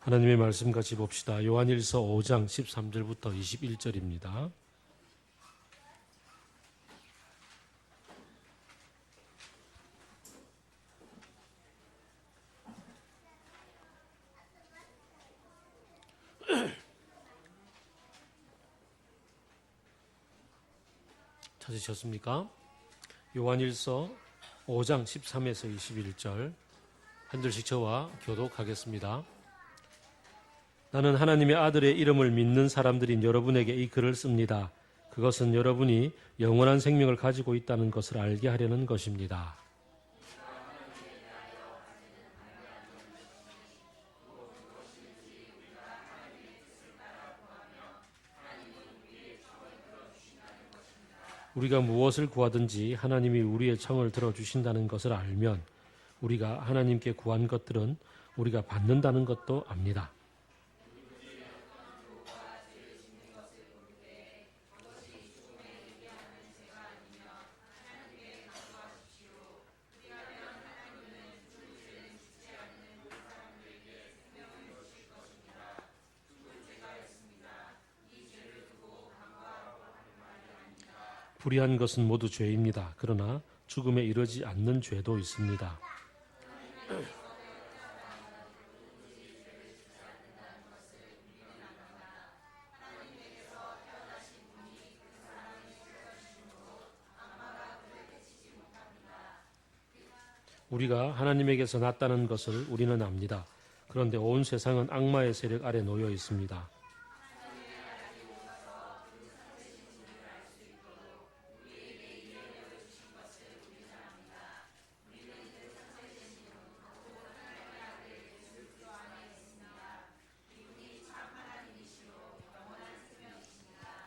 하나님의 말씀 같이 봅시다. 요한일서 5장 13절부터 21절입니다. 찾으셨습니까? 요한일서 5장 13에서 21절 한 절씩 저와 교독하겠습니다. 나는 하나님의 아들의 이름을 믿는 사람들인 여러분에게 이 글을 씁니다. 그것은 여러분이 영원한 생명을 가지고 있다는 것을 알게 하려는 것입니다. 우리가 무엇을 구하든지 하나님이 우리의 청을 들어주신다는 것을 알면 우리가 하나님께 구한 것들은 우리가 받는다는 것도 압니다. 불의한 것은 모두 죄입니다. 그러나 죽음에 이르지 않는 죄도 있습니다. 우리가 하나님에게서 났다는 것을 우리는 압니다. 그런데 온 세상은 악마의 세력 아래 놓여 있습니다.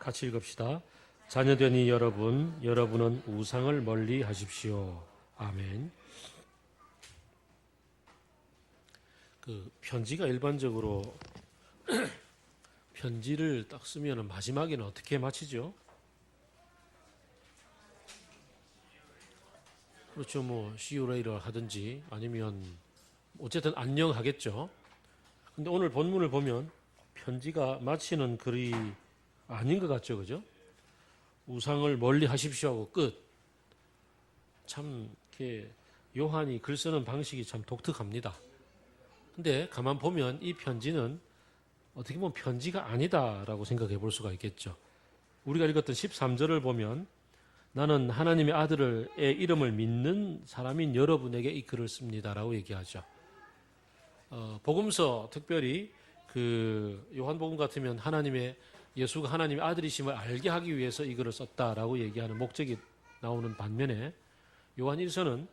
같이 읽읍시다. 자녀되니 여러분은 우상을 멀리 하십시오. 아멘. 편지가 일반적으로 편지를 딱 쓰면 마지막에는 어떻게 마치죠? 그렇죠. see you later 하든지 아니면 어쨌든 안녕 하겠죠. 근데 오늘 본문을 보면 편지가 마치는 글이 아닌 것 같죠. 그죠? 우상을 멀리 하십시오 하고 끝. 참 이렇게 요한이 글 쓰는 방식이 참 독특합니다. 근데 가만 보면 이 편지는 어떻게 보면 편지가 아니다라고 생각해 볼 수가 있겠죠. 우리가 읽었던 13절을 보면 나는 하나님의 아들의 이름을 믿는 사람인 여러분에게 이 글을 씁니다라고 얘기하죠. 복음서 특별히 요한복음 같으면 예수가 하나님의 아들이심을 알게 하기 위해서 이 글을 썼다라고 얘기하는 목적이 나오는 반면에 요한일서는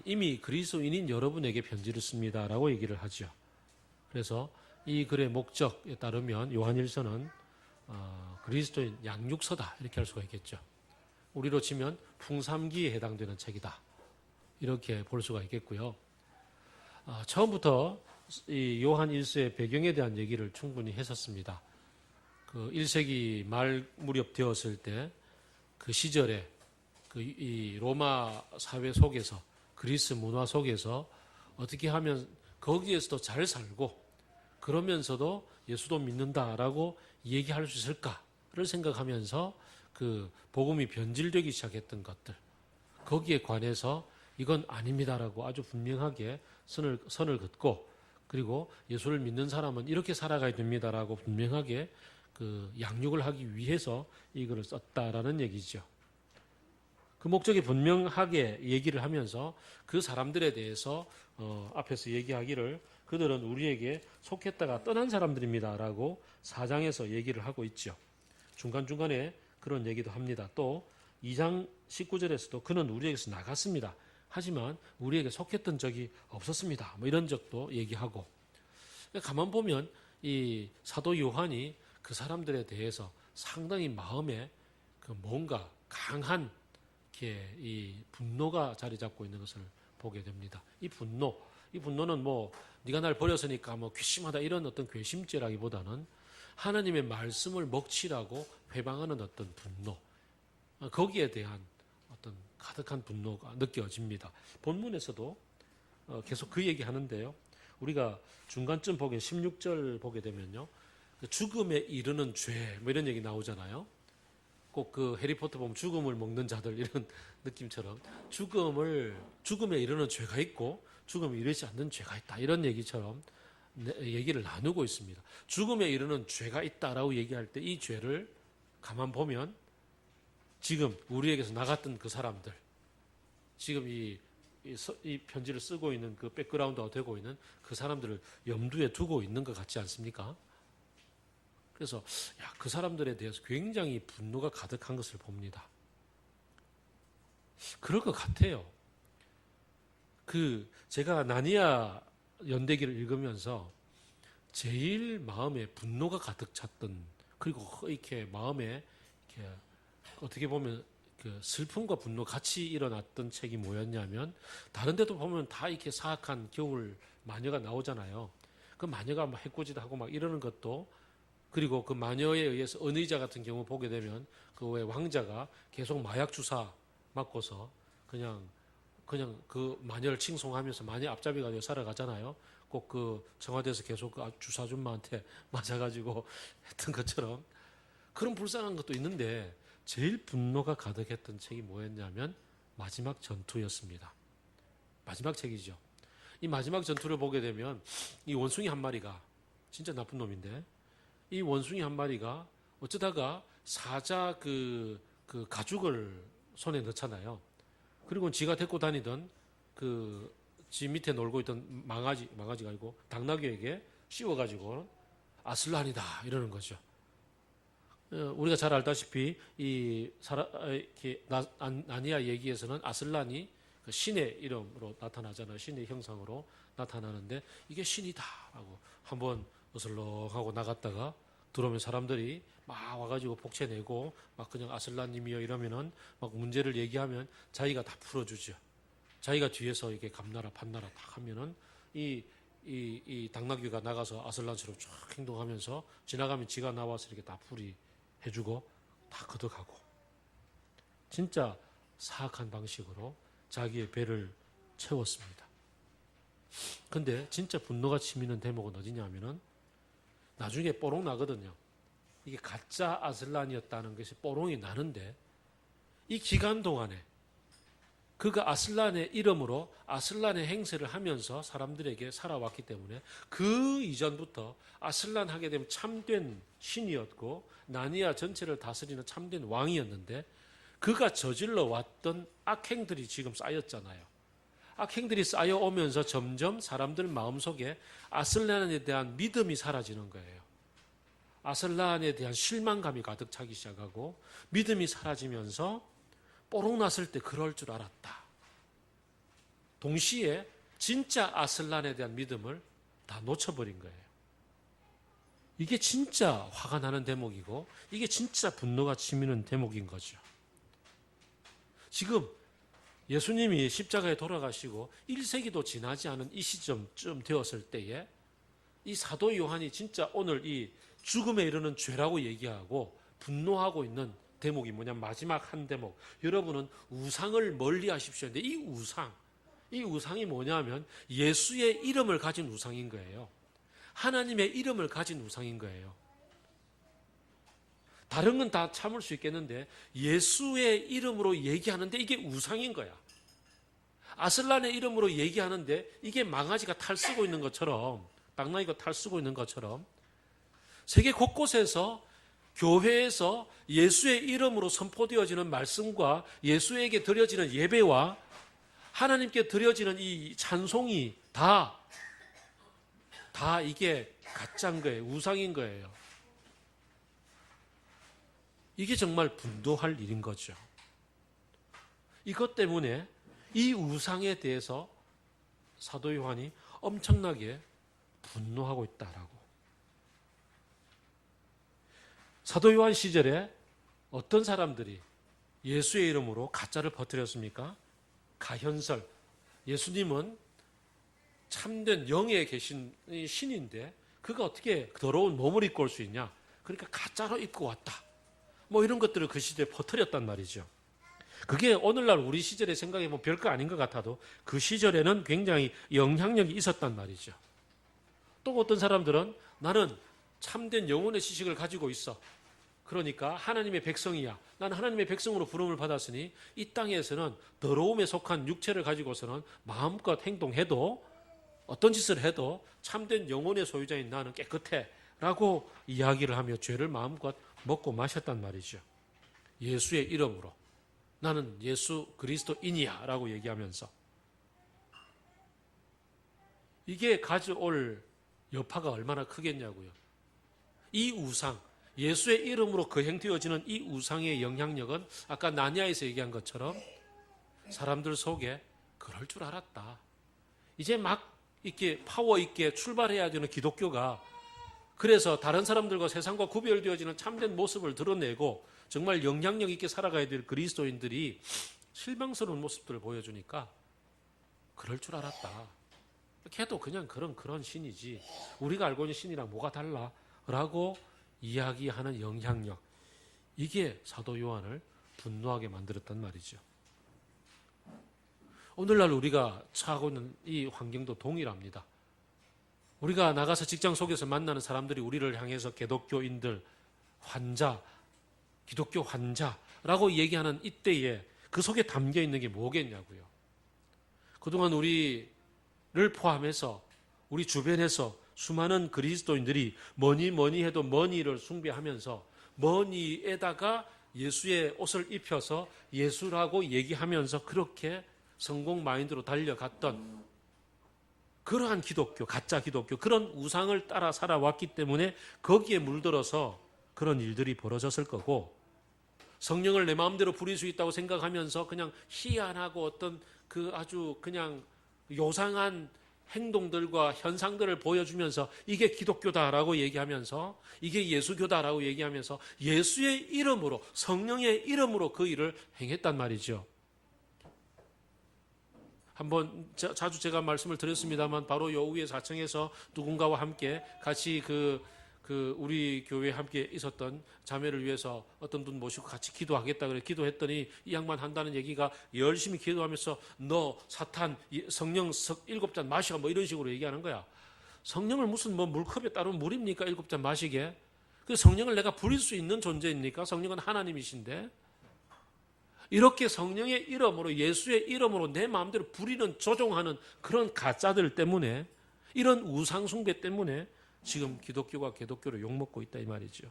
이미 그리스도인인 여러분에게 편지를 씁니다라고 얘기를 하죠. 그래서 이 글의 목적에 따르면 요한일서는 그리스도인 양육서다 이렇게 할 수가 있겠죠. 우리로 치면 풍삼기에 해당되는 책이다 이렇게 볼 수가 있겠고요. 처음부터 이 요한일서의 배경에 대한 얘기를 충분히 했었습니다. 1세기 말 무렵 되었을 때 그 시절에 이 로마 사회 속에서 그리스 문화 속에서 어떻게 하면 거기에서도 잘 살고 그러면서도 예수도 믿는다라고 얘기할 수 있을까를 생각하면서 복음이 변질되기 시작했던 것들 거기에 관해서 이건 아닙니다라고 아주 분명하게 선을 긋고 그리고 예수를 믿는 사람은 이렇게 살아가야 됩니다라고 분명하게 양육을 하기 위해서 이거를 썼다라는 얘기죠. 그 목적이 분명하게 얘기를 하면서 그 사람들에 대해서 앞에서 얘기하기를 그들은 우리에게 속했다가 떠난 사람들입니다라고 4장에서 얘기를 하고 있죠. 중간중간에 그런 얘기도 합니다. 또 2장 19절에서도 그는 우리에게서 나갔습니다. 하지만 우리에게 속했던 적이 없었습니다. 이런 적도 얘기하고 가만 보면 이 사도 요한이 그 사람들에 대해서 상당히 마음에 뭔가 강한 이 분노가 자리 잡고 있는 것을 보게 됩니다. 이 분노는 네가 날 버렸으니까 괘씸하다 이런 어떤 괘씸죄라기보다는 하나님의 말씀을 먹칠하고 회방하는 어떤 분노, 거기에 대한 어떤 가득한 분노가 느껴집니다. 본문에서도 계속 그 얘기하는데요. 우리가 중간쯤 보게 16절 보게 되면요. 죽음에 이르는 죄, 뭐 이런 얘기 나오잖아요. 꼭 그 해리포터 보면 죽음을 먹는 자들 이런 느낌처럼 죽음에 이르는 죄가 있고 죽음에 이르지 않는 죄가 있다. 이런 얘기처럼 얘기를 나누고 있습니다. 죽음에 이르는 죄가 있다라고 얘기할 때 이 죄를 가만 보면 지금 우리에게서 나갔던 그 사람들, 지금 이 편지를 쓰고 있는 그 백그라운드가 되고 있는 그 사람들을 염두에 두고 있는 것 같지 않습니까? 그래서 그 사람들에 대해서 굉장히 분노가 가득한 것을 봅니다. 그럴 것 같아요. 제가 나니아 연대기를 읽으면서 제일 마음에 분노가 가득 찼던, 그리고 이렇게 마음에 이렇게 어떻게 보면 그 슬픔과 분노 같이 일어났던 책이 뭐였냐면, 다른 데도 보면 다 이렇게 사악한 겨울 마녀가 나오잖아요. 그 마녀가 막 해코지도 하고 막 이러는 것도, 그리고 그 마녀에 의해서 은의자 같은 경우 보게 되면 그 왜 왕자가 계속 마약 주사 맞고서 그냥 그 마녀를 칭송하면서 마녀 앞잡이가 되어 살아가잖아요. 꼭 그 청와대에서 계속 그 주사 준마한테 맞아가지고 했던 것처럼 그런 불쌍한 것도 있는데, 제일 분노가 가득했던 책이 뭐였냐면 마지막 전투였습니다. 마지막 책이죠. 이 마지막 전투를 보게 되면 이 원숭이 한 마리가 진짜 나쁜 놈인데, 이 원숭이 한 마리가 어쩌다가 사자 그 가죽을 손에 넣잖아요. 그리고 지가 데리고 다니던 지 밑에 놀고 있던 망아지가 아니고 당나귀에게 씌워가지고 아슬란이다 이러는 거죠. 우리가 잘 알다시피 나니아 얘기에서는 아슬란이 그 신의 이름으로 나타나잖아요. 신의 형상으로 나타나는데 이게 신이다라고 한번 어슬렁하고 나갔다가 들어오면 사람들이 막 와가지고 복채내고 막 그냥 아슬란님이요 이러면은 막 문제를 얘기하면 자기가 다 풀어주죠. 자기가 뒤에서 이렇게 감나라 판나라 딱 하면은 이 당나귀가 나가서 아슬란처럼 쫙 행동하면서 지나가면 지가 나와서 이렇게 다 풀이 해주고 다 걷어가고, 진짜 사악한 방식으로 자기의 배를 채웠습니다. 근데 진짜 분노가 치미는 대목은 어디냐면은 나중에 뽀록 나거든요. 이게 가짜 아슬란이었다는 것이 뽀록이 나는데, 이 기간 동안에 그가 아슬란의 이름으로 아슬란의 행세를 하면서 사람들에게 살아왔기 때문에 그 이전부터 아슬란 하게 되면 참된 신이었고 나니아 전체를 다스리는 참된 왕이었는데, 그가 저질러 왔던 악행들이 지금 쌓였잖아요. 악행들이 쌓여오면서 점점 사람들 마음속에 아슬란에 대한 믿음이 사라지는 거예요. 아슬란에 대한 실망감이 가득 차기 시작하고 믿음이 사라지면서 뽀록 났을 때 그럴 줄 알았다. 동시에 진짜 아슬란에 대한 믿음을 다 놓쳐버린 거예요. 이게 진짜 화가 나는 대목이고 이게 진짜 분노가 치미는 대목인 거죠. 지금 예수님이 십자가에 돌아가시고 1세기도 지나지 않은 이 시점쯤 되었을 때에 이 사도 요한이 진짜 오늘 이 죽음에 이르는 죄라고 얘기하고 분노하고 있는 대목이 뭐냐면 마지막 한 대목. 여러분은 우상을 멀리 하십시오. 근데 이 우상이 뭐냐면 예수의 이름을 가진 우상인 거예요. 하나님의 이름을 가진 우상인 거예요. 다른 건 다 참을 수 있겠는데 예수의 이름으로 얘기하는데 이게 우상인 거야. 아슬란의 이름으로 얘기하는데 이게 망아지가 탈 쓰고 있는 것처럼, 당나귀가 탈 쓰고 있는 것처럼 세계 곳곳에서 교회에서 예수의 이름으로 선포되어지는 말씀과 예수에게 드려지는 예배와 하나님께 드려지는 이 찬송이 다 이게 가짜인 거예요. 우상인 거예요. 이게 정말 분노할 일인 거죠. 이것 때문에 이 우상에 대해서 사도 요한이 엄청나게 분노하고 있다라고. 사도 요한 시절에 어떤 사람들이 예수의 이름으로 가짜를 퍼뜨렸습니까? 가현설. 예수님은 참된 영에 계신 신인데 그가 어떻게 더러운 몸을 입고 올 수 있냐? 그러니까 가짜로 입고 왔다. 뭐 이런 것들을 그 시대에 퍼뜨렸단 말이죠. 그게 오늘날 우리 시절에 생각해보면 별거 아닌 것 같아도 그 시절에는 굉장히 영향력이 있었단 말이죠. 또 어떤 사람들은 나는 참된 영혼의 지식을 가지고 있어. 그러니까 하나님의 백성이야. 나는 하나님의 백성으로 부름을 받았으니 이 땅에서는 더러움에 속한 육체를 가지고서는 마음껏 행동해도 어떤 짓을 해도 참된 영혼의 소유자인 나는 깨끗해 라고 이야기를 하며 죄를 마음껏 먹고 마셨단 말이죠. 예수의 이름으로 나는 예수 그리스도인이야 라고 얘기하면서 이게 가져올 여파가 얼마나 크겠냐고요. 이 우상, 예수의 이름으로 거행되어지는 이 우상의 영향력은 아까 나니아에서 얘기한 것처럼 사람들 속에 그럴 줄 알았다. 이제 막 이렇게 파워 있게 출발해야 되는 기독교가 그래서 다른 사람들과 세상과 구별되어지는 참된 모습을 드러내고 정말 영향력 있게 살아가야 될 그리스도인들이 실망스러운 모습들을 보여주니까 그럴 줄 알았다. 걔도 그냥 그런 신이지 우리가 알고 있는 신이랑 뭐가 달라? 라고 이야기하는 영향력, 이게 사도 요한을 분노하게 만들었단 말이죠. 오늘날 우리가 처하고 있는 이 환경도 동일합니다. 우리가 나가서 직장 속에서 만나는 사람들이 우리를 향해서 기독교인들, 환자, 기독교 환자라고 얘기하는 이때에 그 속에 담겨 있는 게 뭐겠냐고요. 그동안 우리를 포함해서 우리 주변에서 수많은 그리스도인들이 뭐니 해도 머니를 숭배하면서 머니에다가 예수의 옷을 입혀서 예수라고 얘기하면서 그렇게 성공 마인드로 달려갔던 그러한 기독교, 가짜 기독교, 그런 우상을 따라 살아왔기 때문에 거기에 물들어서 그런 일들이 벌어졌을 거고, 성령을 내 마음대로 부릴 수 있다고 생각하면서 그냥 희한하고 어떤 그 아주 그냥 요상한 행동들과 현상들을 보여주면서 이게 기독교다라고 얘기하면서 이게 예수교다라고 얘기하면서 예수의 이름으로, 성령의 이름으로 그 일을 행했단 말이죠. 한번 자주 제가 말씀을 드렸습니다만 바로 요 위에 4층에서 누군가와 함께 같이 우리 교회에 함께 있었던 자매를 위해서 어떤 분 모시고 같이 기도하겠다 그래 기도했더니 이 양반 한다는 얘기가 열심히 기도하면서 너 사탄 성령 7잔 마셔 뭐 이런 식으로 얘기하는 거야. 성령을 무슨 뭐 물컵에 따르면 물입니까? 7잔 마시게. 그 성령을 내가 부릴 수 있는 존재입니까? 성령은 하나님이신데. 이렇게 성령의 이름으로 예수의 이름으로 내 마음대로 부리는 조종하는 그런 가짜들 때문에 이런 우상 숭배 때문에 지금 기독교가 기독교를 욕먹고 있다 이 말이죠.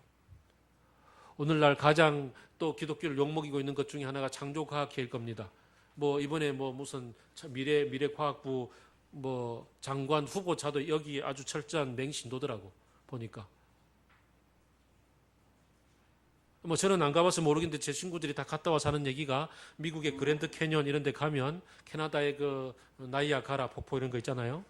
오늘날 가장 또 기독교를 욕먹이고 있는 것 중에 하나가 창조과학회일 겁니다. 뭐 이번에 뭐 무슨 미래과학부 뭐 장관 후보자도 여기 아주 철저한 맹신도더라고 보니까. 뭐 저는 안 가봐서 모르겠는데 제 친구들이 다 갔다 와서 하는 얘기가 미국의 그랜드 캐년 이런 데 가면 캐나다의 그 나이아가라 폭포 이런 거 있잖아요.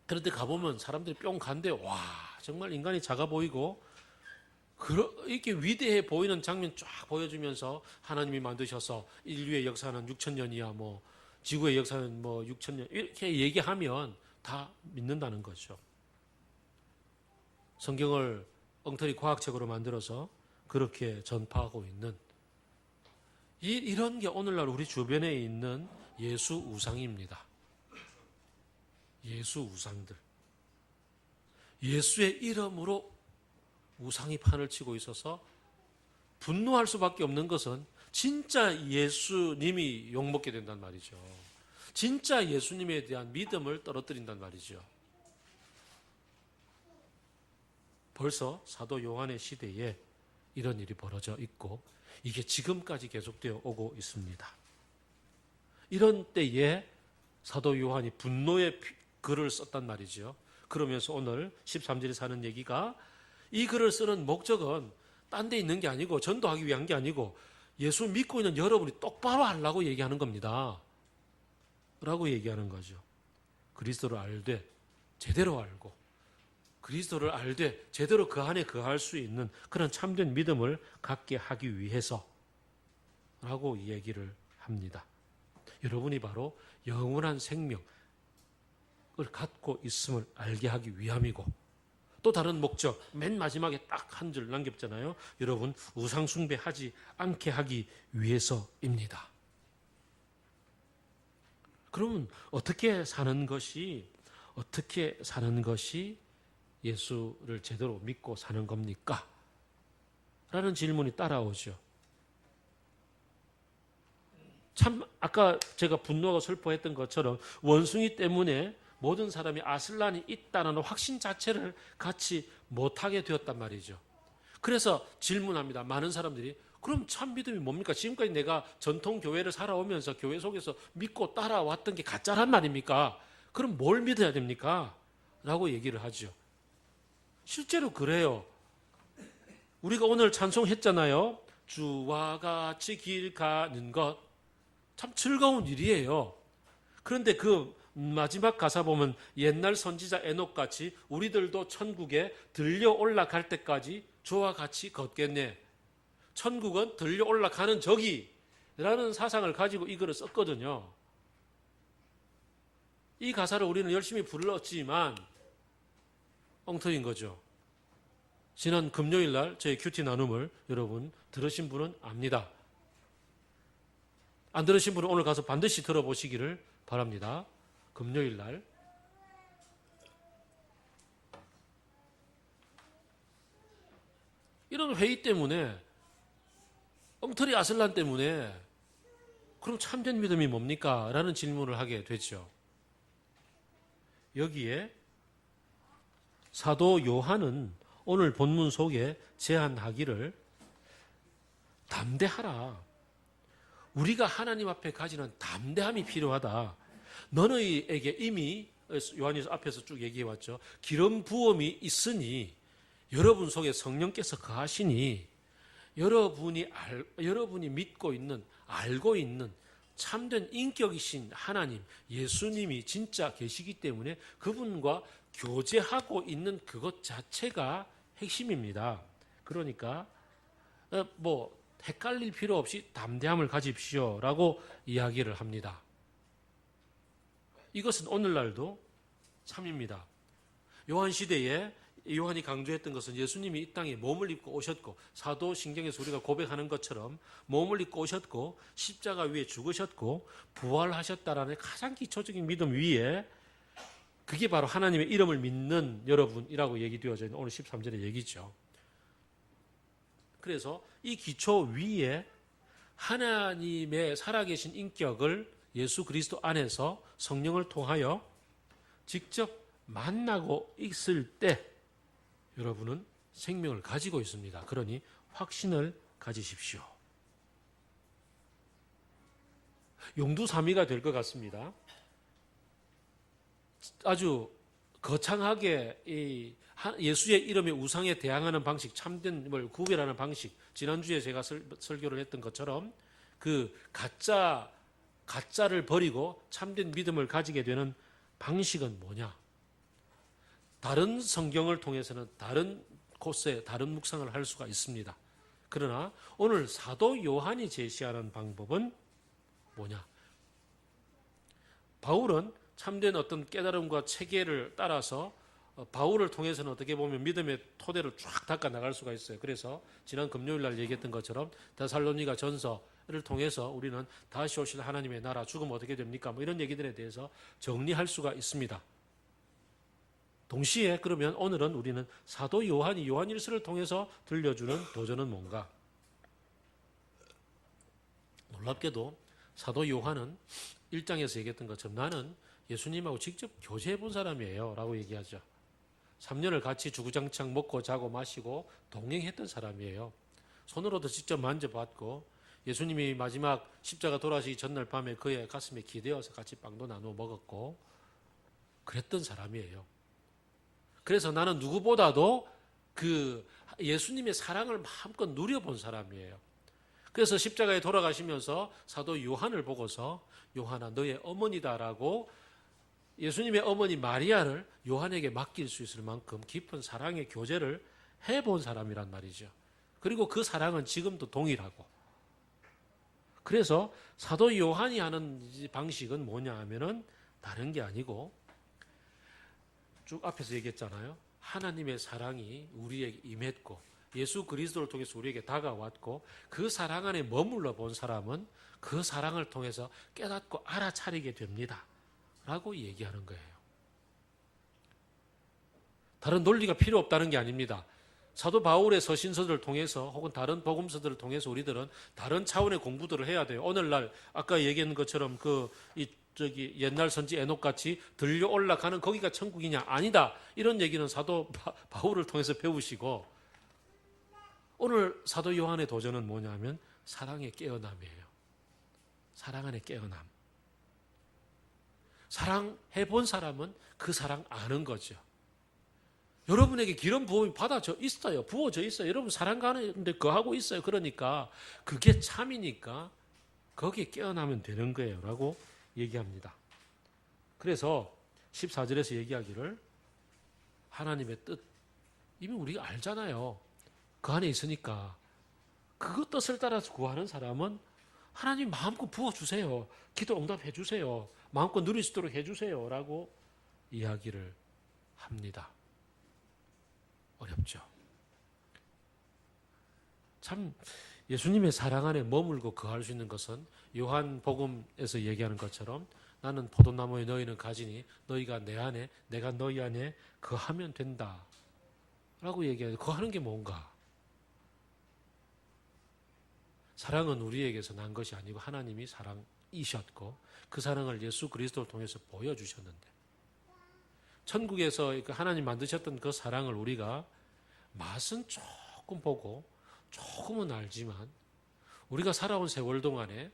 그런데 가보면 사람들이 뿅 간대. 와 정말 인간이 작아 보이고 이렇게 위대해 보이는 장면 쫙 보여주면서 하나님이 만드셔서 인류의 역사는 6,000년이야 뭐 지구의 역사는 뭐 6,000년 이렇게 얘기하면 다 믿는다는 거죠. 성경을 엉터리 과학책으로 만들어서 그렇게 전파하고 있는 이런 게 오늘날 우리 주변에 있는 예수 우상입니다. 예수 우상들. 예수의 이름으로 우상이 판을 치고 있어서 분노할 수밖에 없는 것은 진짜 예수님이 욕먹게 된단 말이죠. 진짜 예수님에 대한 믿음을 떨어뜨린단 말이죠. 벌써 사도 요한의 시대에 이런 일이 벌어져 있고 이게 지금까지 계속되어 오고 있습니다. 이런 때에 사도 요한이 분노의 글을 썼단 말이죠. 그러면서 오늘 13절에 사는 얘기가 이 글을 쓰는 목적은 딴 데 있는 게 아니고 전도하기 위한 게 아니고 예수 믿고 있는 여러분이 똑바로 하려고 얘기하는 겁니다. 라고 얘기하는 거죠. 그리스도를 알되 제대로 알고 그리스도를 알되 제대로 그 안에 거할 수 있는 그런 참된 믿음을 갖게 하기 위해서 라고 얘기를 합니다. 여러분이 바로 영원한 생명을 갖고 있음을 알게 하기 위함이고 또 다른 목적 맨 마지막에 딱 한 줄 남겼잖아요. 여러분 우상 숭배하지 않게 하기 위해서입니다. 그러면 어떻게 사는 것이 어떻게 사는 것이 예수를 제대로 믿고 사는 겁니까? 라는 질문이 따라오죠. 참 아까 제가 분노하고 슬퍼했던 것처럼 원숭이 때문에 모든 사람이 아슬란이 있다는 확신 자체를 갖지 못하게 되었단 말이죠. 그래서 질문합니다. 많은 사람들이 그럼 참 믿음이 뭡니까? 지금까지 내가 전통 교회를 살아오면서 교회 속에서 믿고 따라왔던 게 가짜란 말입니까? 그럼 뭘 믿어야 됩니까? 라고 얘기를 하죠. 실제로 그래요. 우리가 오늘 찬송했잖아요. 주와 같이 길 가는 것. 참 즐거운 일이에요. 그런데 그 마지막 가사 보면 옛날 선지자 에녹같이 우리들도 천국에 들려 올라갈 때까지 주와 같이 걷겠네. 천국은 들려 올라가는 저기라는 사상을 가지고 이 글을 썼거든요. 이 가사를 우리는 열심히 불렀지만 엉터리인 거죠. 지난 금요일 날 저희 큐티 나눔을 여러분 들으신 분은 압니다. 안 들으신 분은 오늘 가서 반드시 들어보시기를 바랍니다. 금요일 날. 이런 회의 때문에 엉터리 아슬란 때문에 그럼 참된 믿음이 뭡니까? 라는 질문을 하게 되죠. 여기에 사도 요한은 오늘 본문 속에 제안하기를 담대하라. 우리가 하나님 앞에 가지는 담대함이 필요하다. 너희에게 이미 요한이 앞에서 쭉 얘기해 왔죠. 기름 부음이 있으니 여러분 속에 성령께서 거하시니 여러분이 믿고 있는 알고 있는 참된 인격이신 하나님 예수님이 진짜 계시기 때문에 그분과 교제하고 있는 그것 자체가 핵심입니다. 그러니까 헷갈릴 필요 없이 담대함을 가집시오라고 이야기를 합니다. 이것은 오늘날도 참입니다. 요한 시대에 요한이 강조했던 것은 예수님이 이 땅에 몸을 입고 오셨고 사도신경에서 우리가 고백하는 것처럼 몸을 입고 오셨고 십자가 위에 죽으셨고 부활하셨다라는 가장 기초적인 믿음 위에 그게 바로 하나님의 이름을 믿는 여러분이라고 얘기되어져 있는 오늘 13절의 얘기죠. 그래서 이 기초 위에 하나님의 살아계신 인격을 예수 그리스도 안에서 성령을 통하여 직접 만나고 있을 때 여러분은 생명을 가지고 있습니다. 그러니 확신을 가지십시오. 용두사미가 될 것 같습니다. 아주 거창하게 예수의 이름의 우상에 대항하는 방식, 참된을 구별하는 방식, 지난주에 제가 설교를 했던 것처럼 그 가짜를 버리고 참된 믿음을 가지게 되는 방식은 뭐냐? 다른 성경을 통해서는 다른 곳에 다른 묵상을 할 수가 있습니다. 그러나 오늘 사도 요한이 제시하는 방법은 뭐냐? 바울은 참된 어떤 깨달음과 체계를 따라서 바울을 통해서는 어떻게 보면 믿음의 토대를 쫙 닦아 나갈 수가 있어요. 그래서 지난 금요일 날 얘기했던 것처럼 데살로니가 전서를 통해서 우리는 다시 오실 하나님의 나라 죽으면 어떻게 됩니까? 이런 얘기들에 대해서 정리할 수가 있습니다. 동시에 그러면 오늘은 우리는 사도 요한이 요한일서를 통해서 들려주는 도전은 뭔가? 놀랍게도 사도 요한은 1장에서 얘기했던 것처럼 나는 예수님하고 직접 교제해 본 사람이에요 라고 얘기하죠. 3년을 같이 주구장창 먹고 자고 마시고 동행했던 사람이에요. 손으로도 직접 만져봤고 예수님이 마지막 십자가 돌아가시기 전날 밤에 그의 가슴에 기대어서 같이 빵도 나누어 먹었고 그랬던 사람이에요. 그래서 나는 누구보다도 그 예수님의 사랑을 마음껏 누려본 사람이에요. 그래서 십자가에 돌아가시면서 사도 요한을 보고서 요한아 너의 어머니다라고 예수님의 어머니 마리아를 요한에게 맡길 수 있을 만큼 깊은 사랑의 교제를 해본 사람이란 말이죠. 그리고 그 사랑은 지금도 동일하고. 그래서 사도 요한이 하는 방식은 뭐냐 하면은 다른 게 아니고 쭉 앞에서 얘기했잖아요. 하나님의 사랑이 우리에게 임했고 예수 그리스도를 통해서 우리에게 다가왔고 그 사랑 안에 머물러 본 사람은 그 사랑을 통해서 깨닫고 알아차리게 됩니다. 라고 얘기하는 거예요. 다른 논리가 필요 없다는 게 아닙니다. 사도 바울의 서신서들을 통해서 혹은 다른 복음서들을 통해서 우리들은 다른 차원의 공부들을 해야 돼요. 오늘날 아까 얘기한 것처럼 옛날 선지 에녹 같이 들려 올라가는 거기가 천국이냐? 아니다. 이런 얘기는 사도 바울을 통해서 배우시고, 오늘 사도 요한의 도전은 뭐냐면 사랑의 깨어남이에요. 사랑 안의 깨어남. 사랑해 본 사람은 그 사랑 아는 거죠. 여러분에게 기름 부음이 받아져 있어요. 부어져 있어요. 여러분 사랑 가는데 거하고 있어요. 그러니까 그게 참이니까 거기에 깨어나면 되는 거예요. 라고 얘기합니다. 그래서 14절에서 얘기하기를 하나님의 뜻, 이미 우리가 알잖아요. 그 안에 있으니까 그 뜻을 따라서 구하는 사람은 하나님 마음껏 부어주세요. 기도 응답해 주세요. 마음껏 누릴 수 있도록 해주세요. 라고 이야기를 합니다. 어렵죠. 참 예수님의 사랑 안에 머물고 거할 수 있는 것은 요한복음에서 얘기하는 것처럼 나는 포도나무에 너희는 가지니 너희가 내 안에 내가 너희 안에 거하면 된다 라고 얘기해요. 거하는 게 뭔가? 사랑은 우리에게서 난 것이 아니고 하나님이 사랑이셨고 그 사랑을 예수 그리스도를 통해서 보여주셨는데, 천국에서 하나님 만드셨던 그 사랑을 우리가 맛은 조금 보고 조금은 알지만 우리가 살아온 세월 동안에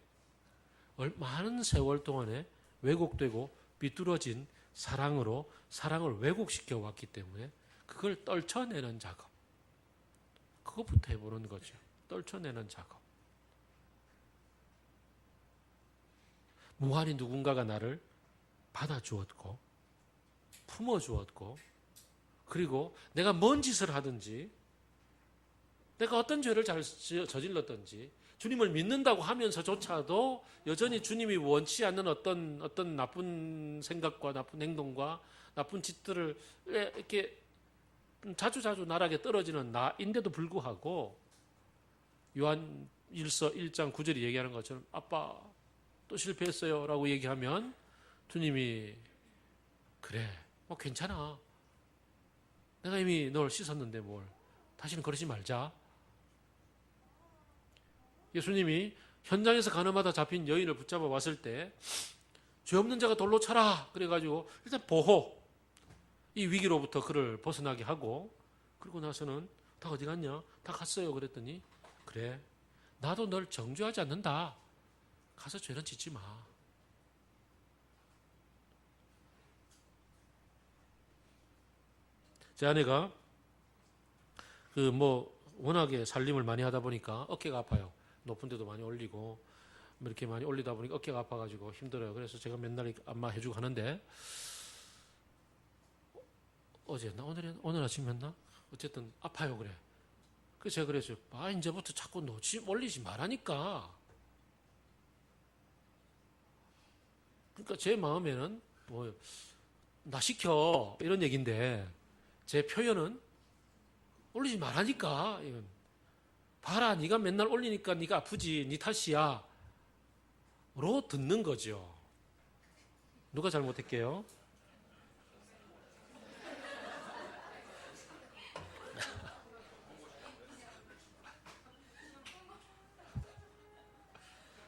많은 세월 동안에 왜곡되고 비뚤어진 사랑으로 사랑을 왜곡시켜 왔기 때문에 그걸 떨쳐내는 작업, 그것부터 해보는 거죠. 떨쳐내는 작업. 무한히 누군가가 나를 받아주었고 품어주었고, 그리고 내가 뭔 짓을 하든지 내가 어떤 죄를 저질렀든지 주님을 믿는다고 하면서조차도 여전히 주님이 원치 않는 어떤 나쁜 생각과 나쁜 행동과 나쁜 짓들을 이렇게 자주 나락에 떨어지는 나인데도 불구하고 요한 1장 9절이 얘기하는 것처럼 아빠 또 실패했어요 라고 얘기하면 주님이 그래 괜찮아, 내가 이미 널 씻었는데 뭘 다시는 그러지 말자. 예수님이 현장에서 가늠하다 잡힌 여인을 붙잡아 왔을 때 죄 없는 자가 돌로 차라 그래가지고 일단 보호, 이 위기로부터 그를 벗어나게 하고, 그리고 나서는 다 어디 갔냐? 다 갔어요. 그랬더니 그래 나도 널 정죄하지 않는다. 가서 죄는 짓지 마. 제 아내가 워낙에 살림을 많이 하다 보니까 어깨가 아파요. 높은 데도 많이 올리고 이렇게 많이 올리다 보니까 어깨가 아파가지고 힘들어요. 그래서 제가 맨날 안마 해주고 하는데, 어제였나 오늘 아침이었나 어쨌든 아파요. 그래. 그래서 제가 그랬어요. 이제부터 자꾸 올리지 말라니까. 그러니까 제 마음에는 나 시켜 이런 얘기인데 제 표현은 올리지 말라니까. 이건. 봐라, 네가 맨날 올리니까 네가 아프지, 네 탓이야 로 듣는 거죠. 누가 잘못했게요?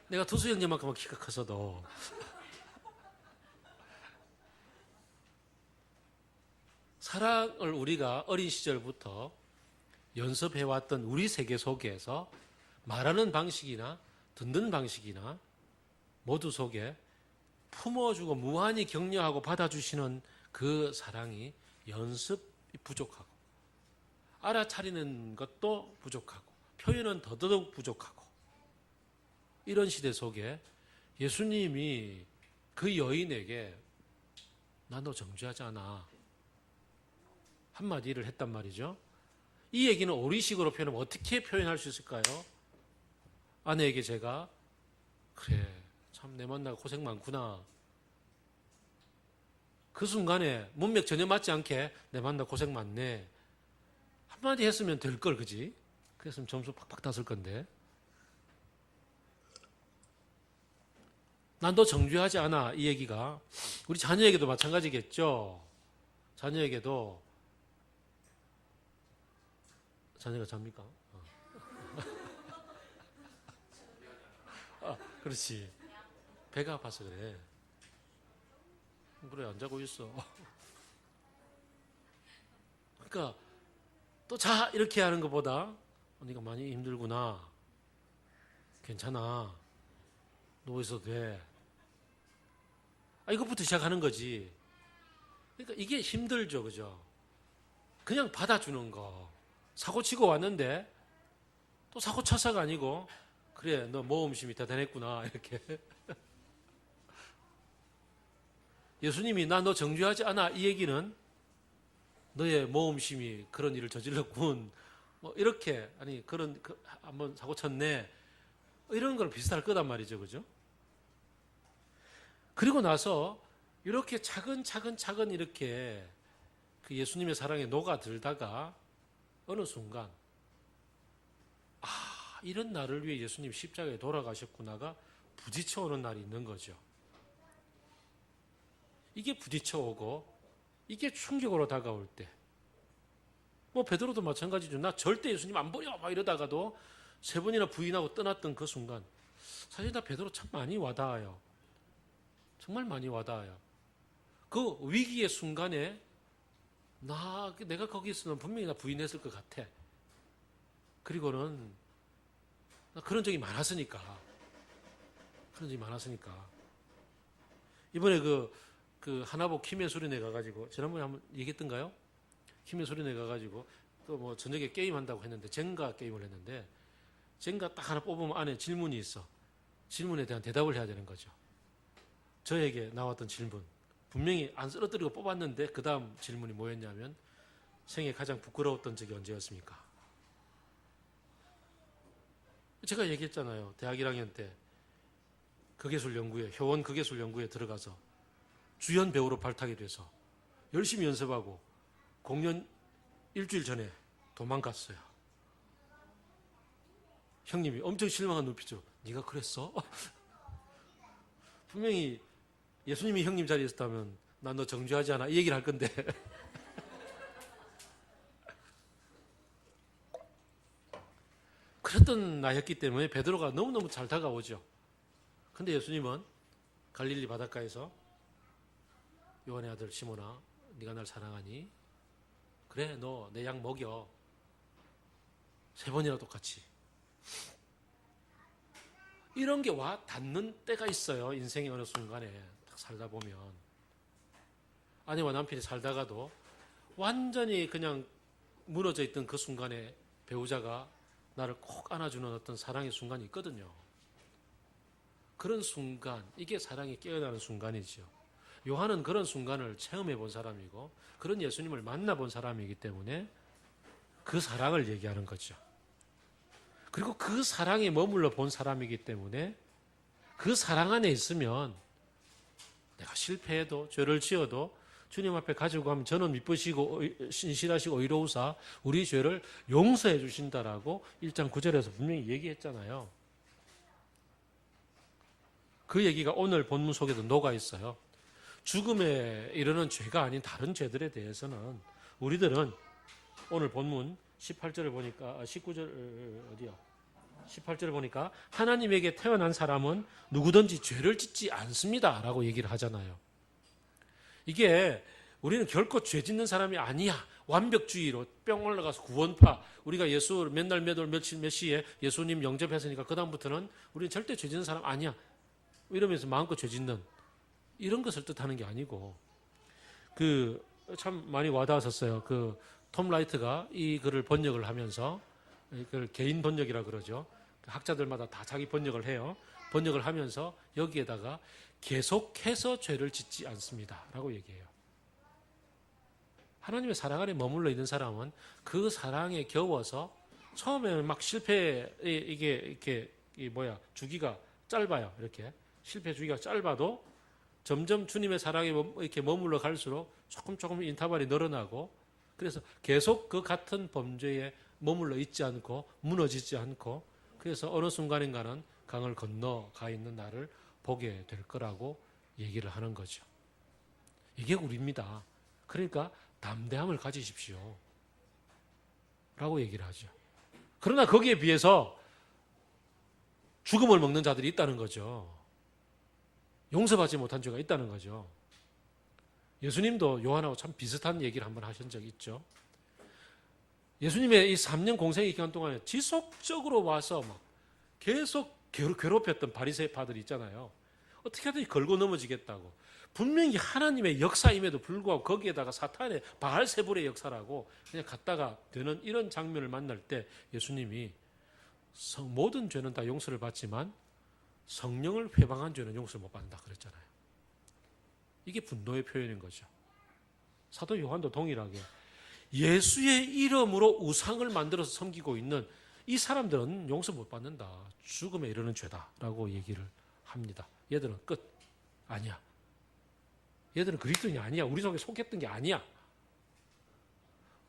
내가 두수 형제만큼은 키가 커서도 사랑을 우리가 어린 시절부터 연습해왔던 우리 세계 속에서 말하는 방식이나 듣는 방식이나 모두 속에 품어주고 무한히 격려하고 받아주시는 그 사랑이 연습이 부족하고 알아차리는 것도 부족하고 표현은 더더욱 부족하고, 이런 시대 속에 예수님이 그 여인에게 나 너 정죄하지 않아 한마디를 했단 말이죠. 이 얘기는 오리식으로 표현하면 어떻게 표현할 수 있을까요? 아내에게 제가 그래 참 내 만나고 고생 많구나, 그 순간에 문맥 전혀 맞지 않게 내 만나 고생 많네 한마디 했으면 될 걸, 그지? 그랬으면 점수 팍팍 땄을 건데, 난 너 정죄하지 않아 이 얘기가 우리 자녀에게도 마찬가지겠죠. 자녀에게도 자네가 잡니까? 그렇지. 배가 아파서 그래. 그래, 안 자고 있어. 그러니까 또 자 이렇게 하는 것보다 네가 많이 힘들구나. 괜찮아. 누워 있어도 돼. 이것부터 시작하는 거지. 그러니까 이게 힘들죠, 그죠? 그냥 받아주는 거. 사고 치고 왔는데 또 사고 쳐서가 아니고 그래, 너 모험심이 대단했구나 이렇게. 예수님이 나 너 정죄하지 않아 이 얘기는 너의 모험심이 그런 일을 저질렀군. 뭐 이렇게 아니 그런 한번 사고 쳤네. 이런 걸 비슷할 거단 말이죠, 그죠? 그리고 나서 이렇게 차근차근 이렇게 그 예수님의 사랑에 녹아들다가 어느 순간 이런 나를 위해 예수님 십자가에 돌아가셨구나가 부딪혀오는 날이 있는 거죠. 이게 부딪혀오고 이게 충격으로 다가올 때, 뭐 베드로도 마찬가지죠. 나 절대 예수님 안 버려 막 이러다가도 3번이나 부인하고 떠났던 그 순간, 사실 나 베드로 참 많이 와닿아요. 정말 많이 와닿아요. 그 위기의 순간에 내가 거기 있으면 분명히 나 부인했을 것 같아. 그리고는 나 그런 적이 많았으니까. 이번에 그 하나복 김해 소리내 가가지고 지난번에 한번 얘기했던가요? 김해 소리내 가가지고 또 뭐 저녁에 게임 한다고 했는데 젠가 게임을 했는데 젠가 딱 하나 뽑으면 안에 질문이 있어. 질문에 대한 대답을 해야 되는 거죠. 저에게 나왔던 질문 분명히 안 쓰러뜨리고 뽑았는데 그 다음 질문이 뭐였냐면 생애 가장 부끄러웠던 적이 언제였습니까? 제가 얘기했잖아요. 대학 1학년 때 효원 극예술연구에 들어가서 주연 배우로 발탁이 돼서 열심히 연습하고 공연 일주일 전에 도망갔어요. 형님이 엄청 실망한 눈빛으로 네가 그랬어? 분명히 예수님이 형님 자리에 있었다면 난 너 정죄하지 않아 이 얘기를 할 건데 그랬던 나였기 때문에 베드로가 너무너무 잘 다가오죠. 근데 예수님은 갈릴리 바닷가에서 요한의 아들 시몬아 네가 날 사랑하니? 그래 너 내 양 먹여. 3번이나 똑같이. 이런 게 와 닿는 때가 있어요. 인생의 어느 순간에 딱 살다 보면 아내와 남편이 살다가도 완전히 그냥 무너져 있던 그 순간에 배우자가 나를 꼭 안아주는 어떤 사랑의 순간이 있거든요. 그런 순간, 이게 사랑이 깨어나는 순간이죠. 요한은 그런 순간을 체험해 본 사람이고 그런 예수님을 만나본 사람이기 때문에 그 사랑을 얘기하는 거죠. 그리고 그 사랑에 머물러 본 사람이기 때문에 그 사랑 안에 있으면 내가 실패해도 죄를 지어도 주님 앞에 가지고 가면 저는 미쁘시고 신실하시고 의로우사 우리 죄를 용서해 주신다라고 1장 9절에서 분명히 얘기했잖아요. 그 얘기가 오늘 본문 속에도 녹아 있어요. 죽음에 이르는 죄가 아닌 다른 죄들에 대해서는 우리들은 오늘 본문 18절을 보니까 19절 어디요? 18절을 보니까 하나님에게 태어난 사람은 누구든지 죄를 짓지 않습니다라고 얘기를 하잖아요. 이게 우리는 결코 죄 짓는 사람이 아니야. 완벽주의로 뿅 올라가서 구원파. 우리가 예수 맨날 몇 월 며칠 몇 시에 예수님 영접했으니까 그다음부터는 우리는 절대 죄 짓는 사람 아니야. 이러면서 마음껏 죄 짓는 이런 것을 뜻하는 게 아니고 참 많이 와닿았었어요. 톰 라이트가 이 글을 번역을 하면서 이걸 개인 번역이라 그러죠. 학자들마다 다 자기 번역을 해요. 번역을 하면서 여기에다가 계속해서 죄를 짓지 않습니다라고 얘기해요. 하나님의 사랑 안에 머물러 있는 사람은 그 사랑에 겨워서 처음에는 막 실패 주기가 짧아요. 이렇게 실패 주기가 짧아도 점점 주님의 사랑에 이렇게 머물러 갈수록 조금 인터벌이 늘어나고 그래서 계속 그 같은 범죄에 머물러 있지 않고 무너지지 않고 그래서 어느 순간인가는 강을 건너가 있는 나를 보게 될 거라고 얘기를 하는 거죠. 이게 우리입니다. 그러니까 담대함을 가지십시오. 라고 얘기를 하죠. 그러나 거기에 비해서 죽음을 먹는 자들이 있다는 거죠. 용서받지 못한 죄가 있다는 거죠. 예수님도 요한하고 참 비슷한 얘기를 한번 하신 적이 있죠. 예수님의 이 3년 공생의 기간 동안에 지속적으로 와서 막 계속 괴롭혔던 바리새파들이 있잖아요. 어떻게 하든지 걸고 넘어지겠다고. 분명히 하나님의 역사임에도 불구하고 거기에다가 사탄의 바알세불의 역사라고 그냥 갖다가 되는 이런 장면을 만날 때 예수님이 모든 죄는 다 용서를 받지만 성령을 회방한 죄는 용서를 못 받는다 그랬잖아요. 이게 분노의 표현인 거죠. 사도 요한도 동일하게 예수의 이름으로 우상을 만들어서 섬기고 있는 이 사람들은 용서 못 받는다. 죽음에 이르는 죄다라고 얘기를 합니다. 얘들은 끝. 아니야. 얘들은 그리스도인이 아니야. 우리 속에 속했던 게 아니야.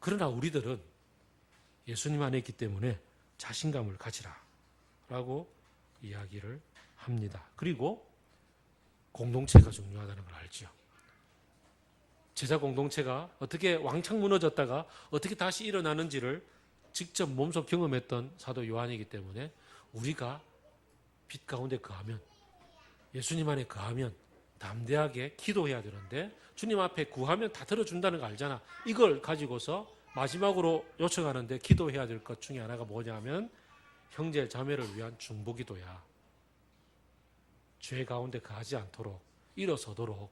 그러나 우리들은 예수님 안에 있기 때문에 자신감을 가지라 라고 이야기를 합니다. 그리고 공동체가 중요하다는 걸 알죠. 제자 공동체가 어떻게 왕창 무너졌다가 어떻게 다시 일어나는지를 직접 몸소 경험했던 사도 요한이기 때문에 우리가 빛 가운데 거하면, 예수님 안에 거하면 담대하게 기도해야 되는데, 주님 앞에 구하면 다 들어준다는 거 알잖아. 이걸 가지고서 마지막으로 요청하는데 기도해야 될 것 중에 하나가 뭐냐면 형제 자매를 위한 중보기도야. 죄 가운데 거하지 않도록 일어서도록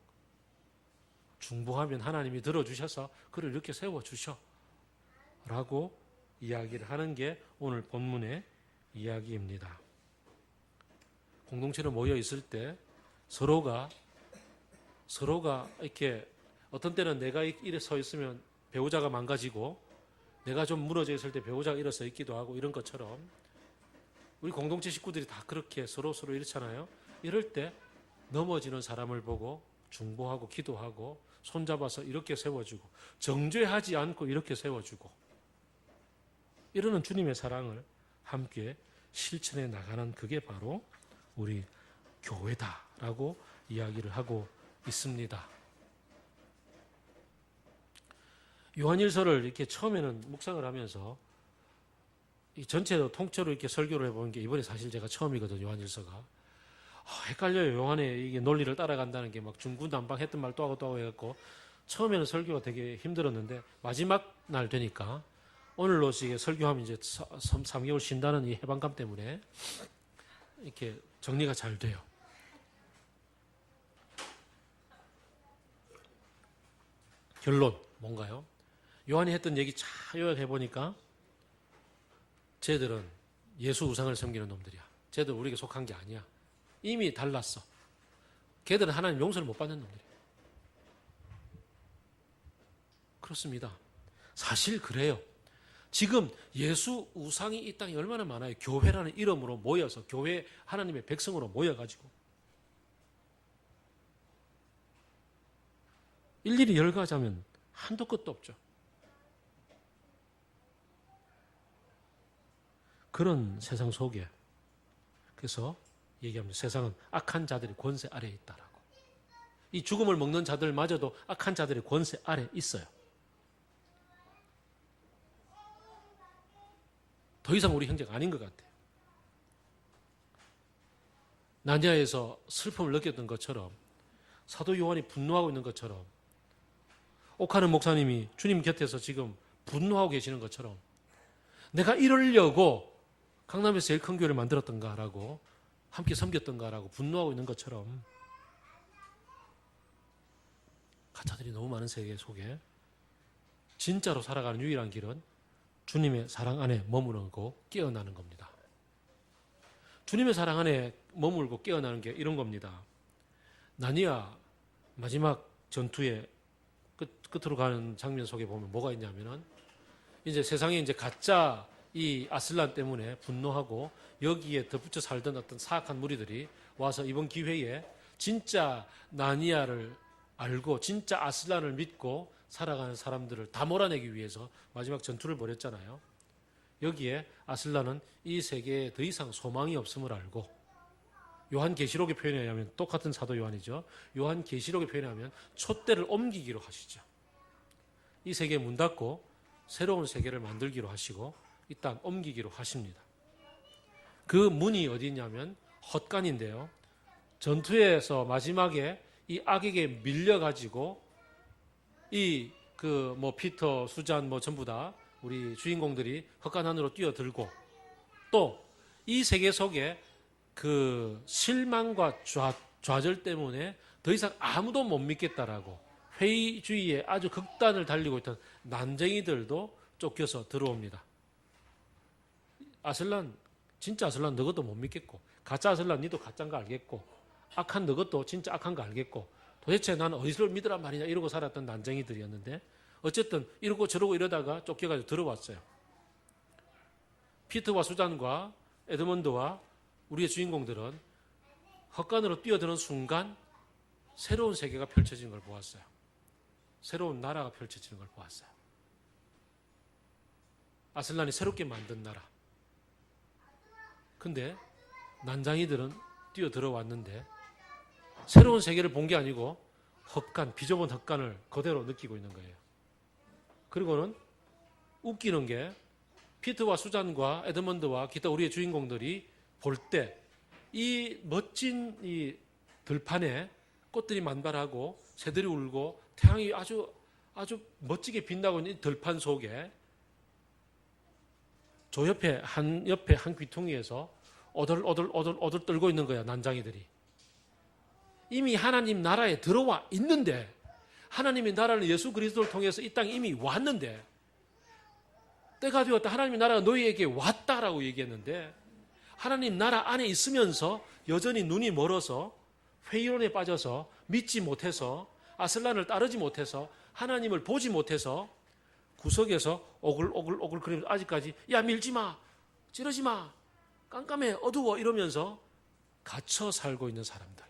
중보하면 하나님이 들어주셔서 그를 이렇게 세워주셔 라고 이야기를 하는 게 오늘 본문의 이야기입니다. 공동체로 모여 있을 때 서로가 이렇게 어떤 때는 내가 이래 서 있으면 배우자가 망가지고 내가 좀 무너져 있을 때 배우자가 일어서 있기도 하고 이런 것처럼 우리 공동체 식구들이 다 그렇게 서로 이렇잖아요. 이럴 때 넘어지는 사람을 보고 중보하고 기도하고 손잡아서 이렇게 세워주고 정죄하지 않고 이렇게 세워주고 이러는 주님의 사랑을 함께 실천해 나가는 그게 바로 우리 교회다라고 이야기를 하고 있습니다. 요한일서를 이렇게 처음에는 묵상을 하면서 이 전체로 통째로 이렇게 설교를 해보는 게 이번에 사실 제가 처음이거든요. 요한일서가. 헷갈려요. 요한의 이게 논리를 따라간다는 게 막 중구난방했던 말 또 하고 또 하고 해갖고 처음에는 설교가 되게 힘들었는데 마지막 날 되니까 오늘로 이게 설교하면 이제 3개월 쉰다는 이 해방감 때문에 이렇게 정리가 잘 돼요. 결론 뭔가요? 요한이 했던 얘기 잘 요약해 보니까 쟤들은 예수 우상을 섬기는 놈들이야. 쟤들 우리에게 속한 게 아니야. 이미 달랐어. 걔들은 하나님 용서를 못 받는 놈들이야. 그렇습니다. 사실 그래요. 지금 예수 우상이 이 땅에 얼마나 많아요. 교회라는 이름으로 모여서 교회 하나님의 백성으로 모여가지고 일일이 열거하자면 한도 끝도 없죠. 그런 세상 속에 그래서 얘기합니다. 세상은 악한 자들의 권세 아래에 있다라고. 이 죽음을 먹는 자들마저도 악한 자들의 권세 아래에 있어요. 더 이상 우리 형제가 아닌 것 같아요. 나디아에서 슬픔을 느꼈던 것처럼 사도 요한이 분노하고 있는 것처럼 옥하는 목사님이 주님 곁에서 지금 분노하고 계시는 것처럼 내가 이러려고 강남에서 제일 큰 교회를 만들었던가라고 함께 섬겼던가라고 분노하고 있는 것처럼 가짜들이 너무 많은 세계 속에 진짜로 살아가는 유일한 길은 주님의 사랑 안에 머무르고 깨어나는 겁니다. 주님의 사랑 안에 머물고 깨어나는 게 이런 겁니다. 나니아 마지막 전투의 끝으로 가는 장면 속에 보면 뭐가 있냐면은 이제 세상에 이제 가짜 이 아슬란 때문에 분노하고 여기에 덧붙여 살던 어떤 사악한 무리들이 와서 이번 기회에 진짜 나니아를 알고 진짜 아슬란을 믿고 살아가는 사람들을 다 몰아내기 위해서 마지막 전투를 벌였잖아요. 여기에 아슬란은 이 세계에 더 이상 소망이 없음을 알고 요한계시록의 표현에 의하면 똑같은 사도 요한이죠. 요한계시록의 표현에 의하면 촛대를 옮기기로 하시죠. 이 세계에 문 닫고 새로운 세계를 만들기로 하시고 이 땅 옮기기로 하십니다. 그 문이 어디 있냐면 헛간인데요. 전투에서 마지막에 이 악에게 밀려가지고 이 피터, 수잔 전부 다 우리 주인공들이 헛간 안으로 뛰어들고 또 이 세계 속에 그 실망과 좌절 때문에 더 이상 아무도 못 믿겠다라고 회의주의에 아주 극단을 달리고 있던 난쟁이들도 쫓겨서 들어옵니다. 아슬란, 진짜 아슬란 너것도 못 믿겠고 가짜 아슬란 니도 가짜인 거 알겠고 악한 너것도 진짜 악한 거 알겠고 도대체 나는 어디를 믿으란 말이냐 이러고 살았던 난쟁이들이었는데 어쨌든 이러고 저러고 이러다가 쫓겨가지고 들어왔어요. 피터와 수잔과 에드먼드와 우리의 주인공들은 헛간으로 뛰어드는 순간 새로운 세계가 펼쳐지는 걸 보았어요. 새로운 나라가 펼쳐지는 걸 보았어요. 아슬란이 새롭게 만든 나라. 근데 난장이들은 뛰어들어왔는데 새로운 세계를 본 게 아니고 헛간, 비좁은 헛간을 그대로 느끼고 있는 거예요. 그리고는 웃기는 게 피트와 수잔과 에드먼드와 기타 우리의 주인공들이 볼 때 이 멋진 이 들판에 꽃들이 만발하고 새들이 울고 태양이 아주 멋지게 빛나고 있는 이 들판 속에 저 옆에 한 귀퉁이에서 오들 떨고 있는 거야, 난장이들이. 이미 하나님 나라에 들어와 있는데 하나님의 나라는 예수 그리스도를 통해서 이 땅에 이미 왔는데 때가 되었다. 하나님의 나라가 너희에게 왔다라고 얘기했는데 하나님 나라 안에 있으면서 여전히 눈이 멀어서 회의론에 빠져서 믿지 못해서 아슬란을 따르지 못해서 하나님을 보지 못해서 구석에서 오글오글 그리면서 아직까지 야 밀지 마, 찌르지 마, 깜깜해, 어두워 이러면서 갇혀 살고 있는 사람들.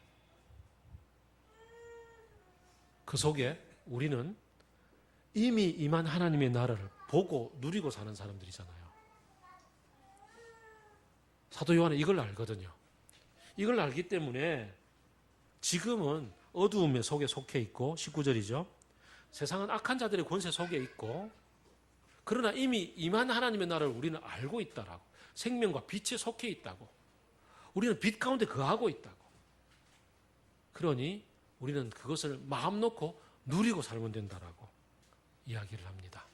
그 속에 우리는 이미 임한 하나님의 나라를 보고 누리고 사는 사람들이잖아요. 사도 요한은 이걸 알거든요. 이걸 알기 때문에 지금은 어두움의 속에 속해 있고 19절이죠. 세상은 악한 자들의 권세 속에 있고 그러나 이미 임한 하나님의 나라를 우리는 알고 있다라고. 생명과 빛에 속해 있다고. 우리는 빛 가운데 거하고 있다고. 그러니 우리는 그것을 마음 놓고 누리고 살면 된다라고 이야기를 합니다.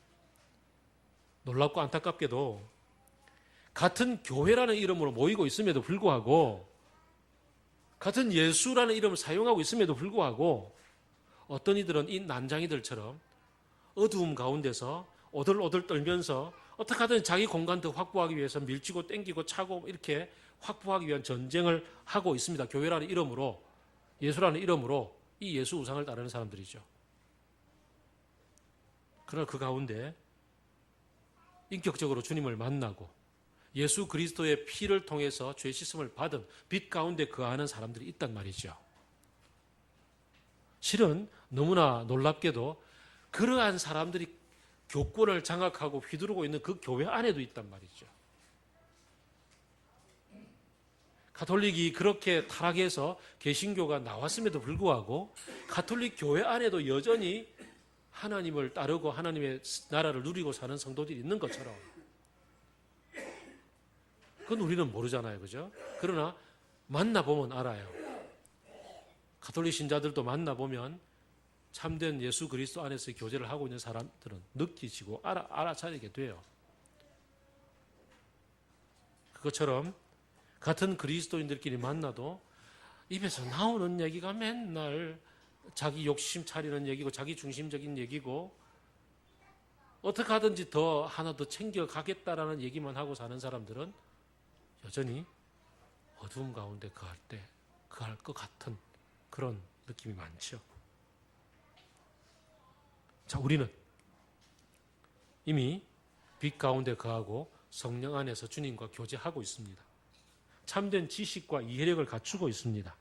놀랍고 안타깝게도 같은 교회라는 이름으로 모이고 있음에도 불구하고 같은 예수라는 이름을 사용하고 있음에도 불구하고 어떤 이들은 이 난장이들처럼 어두움 가운데서 오들오들 떨면서 어떻게 하든 자기 공간 더 확보하기 위해서 밀치고 땡기고 차고 이렇게 확보하기 위한 전쟁을 하고 있습니다. 교회라는 이름으로, 예수라는 이름으로 이 예수 우상을 따르는 사람들이죠. 그러나 그 가운데 인격적으로 주님을 만나고 예수 그리스도의 피를 통해서 죄 씻음을 받은 빛 가운데 거하는 사람들이 있단 말이죠. 실은 너무나 놀랍게도 그러한 사람들이 교권을 장악하고 휘두르고 있는 그 교회 안에도 있단 말이죠. 가톨릭이 그렇게 타락해서 개신교가 나왔음에도 불구하고 가톨릭 교회 안에도 여전히 하나님을 따르고 하나님의 나라를 누리고 사는 성도들이 있는 것처럼 그건 우리는 모르잖아요. 그죠? 그러나 만나보면 알아요. 가톨릭 신자들도 만나보면 참된 예수 그리스도 안에서 교제를 하고 있는 사람들은 느끼시고 알아차리게 돼요. 그것처럼 같은 그리스도인들끼리 만나도 입에서 나오는 얘기가 맨날 자기 욕심 차리는 얘기고 자기 중심적인 얘기고 어떻게 하든지 더 하나 더 챙겨가겠다라는 얘기만 하고 사는 사람들은 여전히 어두움 가운데 거할 것 같은 그런 느낌이 많죠. 자, 우리는 이미 빛 가운데 거하고 성령 안에서 주님과 교제하고 있습니다. 참된 지식과 이해력을 갖추고 있습니다.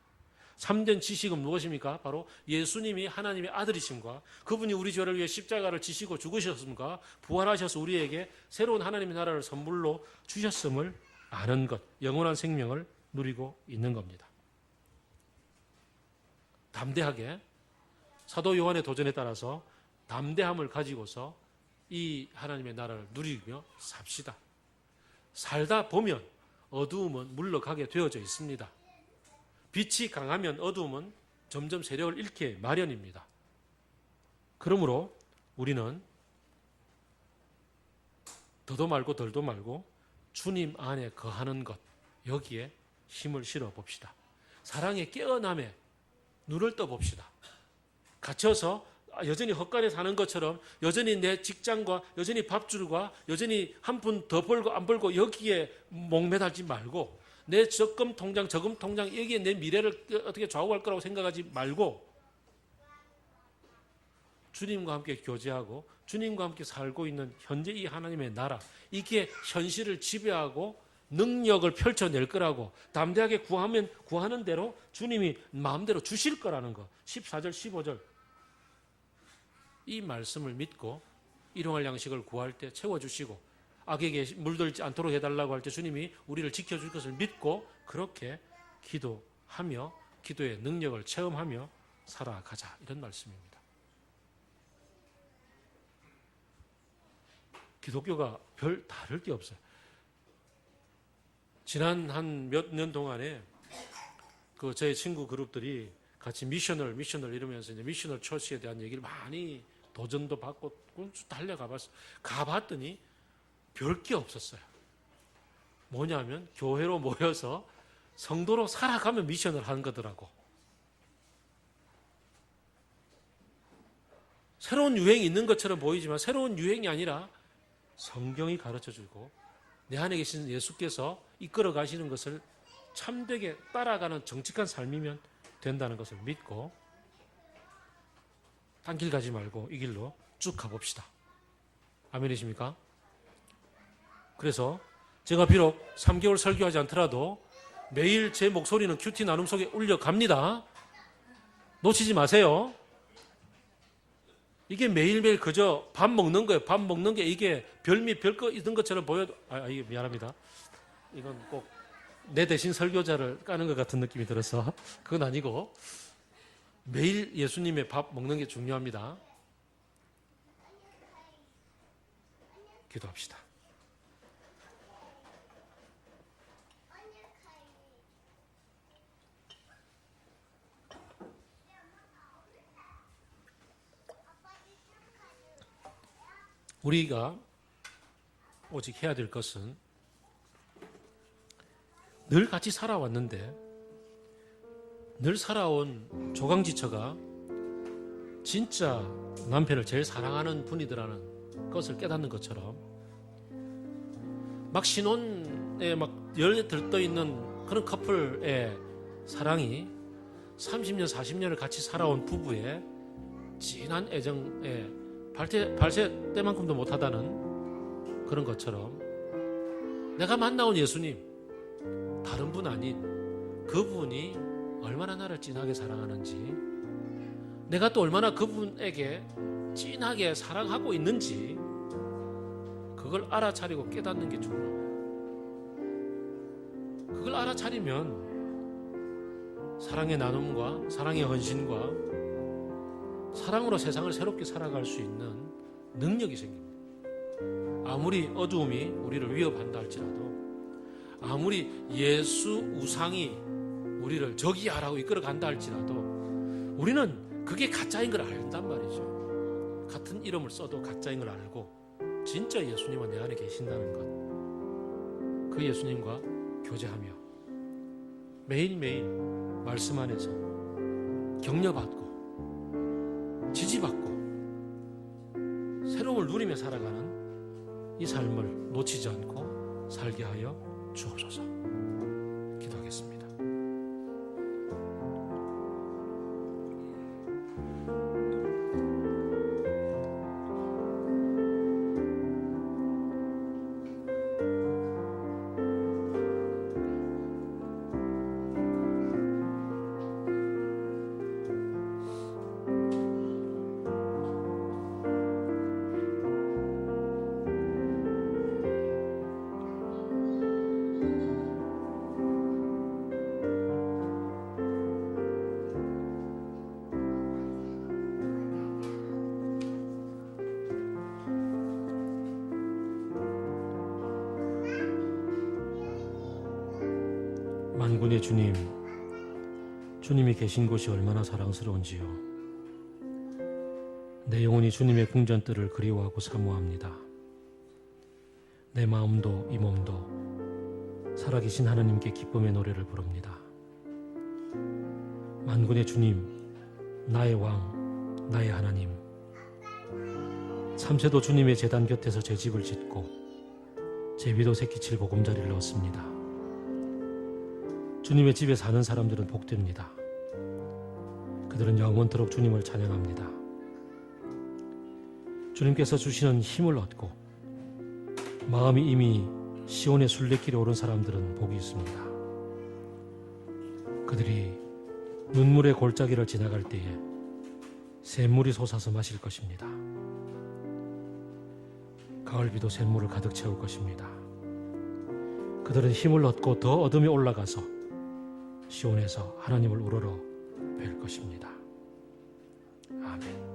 참된 지식은 무엇입니까? 바로 예수님이 하나님의 아들이심과 그분이 우리 죄를 위해 십자가를 지시고 죽으셨음과 부활하셔서 우리에게 새로운 하나님의 나라를 선물로 주셨음을 아는 것, 영원한 생명을 누리고 있는 겁니다. 담대하게 사도 요한의 도전에 따라서 담대함을 가지고서 이 하나님의 나라를 누리며 삽시다. 살다 보면 어두움은 물러가게 되어져 있습니다. 빛이 강하면 어두움은 점점 세력을 잃게 마련입니다. 그러므로 우리는 더도 말고 덜도 말고 주님 안에 거하는 것, 여기에 힘을 실어 봅시다. 사랑의 깨어남에 눈을 떠 봅시다. 갇혀서 여전히 헛간에 사는 것처럼 여전히 내 직장과 여전히 밥줄과 여전히 한 푼 더 벌고 안 벌고 여기에 목매달지 말고 내 적금 통장 저금 통장 여기에 내 미래를 어떻게 좌우할 거라고 생각하지 말고 주님과 함께 교제하고 주님과 함께 살고 있는 현재 이 하나님의 나라, 이게 현실을 지배하고 능력을 펼쳐낼 거라고 담대하게 구하는 대로 주님이 마음대로 주실 거라는 거. 14절 15절 이 말씀을 믿고 일용할 양식을 구할 때 채워주시고 악에게 물들지 않도록 해달라고 할 때 주님이 우리를 지켜줄 것을 믿고 그렇게 기도하며 기도의 능력을 체험하며 살아가자, 이런 말씀입니다. 기독교가 별 다를 게 없어요. 지난 한 몇 년 동안에 저희 친구 그룹들이 같이 미셔널 이러면서 이제 미셔널 처치에 대한 얘기를 많이 도전도 받고 달려가봤어요. 가봤더니 별 게 없었어요. 뭐냐면 교회로 모여서 성도로 살아가며 미션을 하는 거더라고. 새로운 유행이 있는 것처럼 보이지만 새로운 유행이 아니라 성경이 가르쳐주고 내 안에 계신 예수께서 이끌어 가시는 것을 참되게 따라가는 정직한 삶이면 된다는 것을 믿고 딴 길 가지 말고 이 길로 쭉 가봅시다. 아멘이십니까? 그래서 제가 비록 3개월 설교하지 않더라도 매일 제 목소리는 큐티 나눔 속에 울려갑니다. 놓치지 마세요. 이게 매일매일 그저 밥 먹는 거예요. 밥 먹는 게 이게 별미 별거 있는 것처럼 보여도 이게 미안합니다. 이건 꼭 내 대신 설교자를 까는 것 같은 느낌이 들어서 그건 아니고 매일 예수님의 밥 먹는 게 중요합니다. 기도합시다. 우리가 오직 해야 될 것은 늘 같이 살아왔는데 늘 살아온 조강지처가 진짜 남편을 제일 사랑하는 분이더라는 것을 깨닫는 것처럼 막 신혼에 막 열에 들떠 있는 그런 커플의 사랑이 30년, 40년을 같이 살아온 부부의 진한 애정에 발세 때만큼도 못하다는 그런 것처럼 내가 만나온 예수님, 다른 분 아닌 그분이 얼마나 나를 진하게 사랑하는지, 내가 또 얼마나 그분에게 진하게 사랑하고 있는지 그걸 알아차리고 깨닫는 게 중요해요. 그걸 알아차리면 사랑의 나눔과 사랑의 헌신과 사랑으로 세상을 새롭게 살아갈 수 있는 능력이 생깁니다. 아무리 어두움이 우리를 위협한다 할지라도, 아무리 예수 우상이 우리를 저기하라고 이끌어 간다 할지라도 우리는 그게 가짜인 걸 안단 말이죠. 같은 이름을 써도 가짜인 걸 알고 진짜 예수님은 내 안에 계신다는 것, 그 예수님과 교제하며 매일매일 말씀 안에서 격려받고 지지받고 새로움을 누리며 살아가는 이 삶을 놓치지 않고 살게 하여 주옵소서. 기도하겠습니다. 만군의 주님, 주님이 계신 곳이 얼마나 사랑스러운지요. 내 영혼이 주님의 궁전뜰을 그리워하고 사모합니다. 내 마음도 이 몸도 살아계신 하나님께 기쁨의 노래를 부릅니다. 만군의 주님, 나의 왕, 나의 하나님, 참새도 주님의 제단 곁에서 제 집을 짓고 제비도 새끼칠 보금자리를 얻습니다. 주님의 집에 사는 사람들은 복됩니다. 그들은 영원토록 주님을 찬양합니다. 주님께서 주시는 힘을 얻고 마음이 이미 시온의 순례길에 오른 사람들은 복이 있습니다. 그들이 눈물의 골짜기를 지나갈 때에 샘물이 솟아서 마실 것입니다. 가을비도 샘물을 가득 채울 것입니다. 그들은 힘을 얻고 더 어둠이 올라가서 시온에서 하나님을 우러러 뵐 것입니다. 아멘.